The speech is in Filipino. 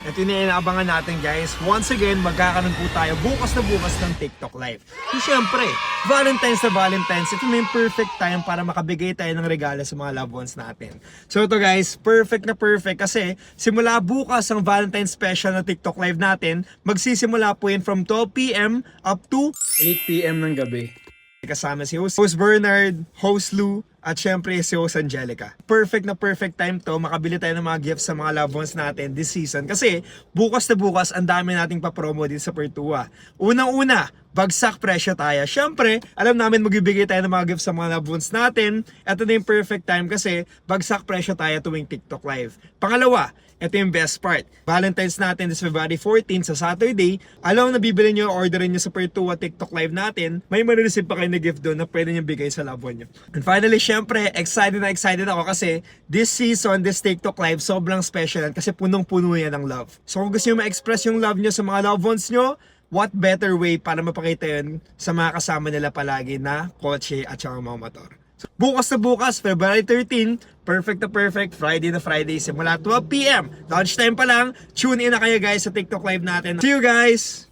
Ito yung inaabangan natin guys. Once again, magkakaroon po tayo bukas ng TikTok Live. So syempre, Valentine's na Valentine's, ito na yung perfect time para makabigay tayo ng regalo sa mga loved ones natin. So ito guys, perfect na perfect kasi simula bukas ang Valentine's special na TikTok Live natin, magsisimula po yun from 12 PM up to 8 PM ng gabi. kasama si Host Bernard, Host Lou, at syempre si Host Angelica. Perfect na perfect time to makabili tayo ng mga gifts sa mga loved ones natin this season kasi bukas na bukas ang dami nating pa-promo din sa Pertua. Unang-una, bagsak presyo tayo. Syempre, alam namin magbibigay tayo ng mga gifts sa mga loved ones natin. Ito na yung perfect time kasi bagsak presyo tayo tuwing TikTok Live. Pangalawa, ito yung best part. Valentine's natin this February 14 sa Saturday. Alam na bibili nyo, orderin nyo sa Pertua TikTok Live natin. May marireceive pa kayo na gift doon na pwede nyo bigay sa loved one nyo. And finally, syempre, excited ako kasi this season, this TikTok Live, sobrang special yan kasi punong-puno yan ng love. So kung gusto nyo ma-express yung love nyo sa mga loved ones nyo, what better way para mapakita yun sa mga kasama nila palagi na kotse at saka mga motor. Bukas na bukas, February 13, perfect na perfect, Friday na Friday, simula 12 PM. Lunchtime pa lang, tune in na kayo guys sa TikTok Live natin. See you guys!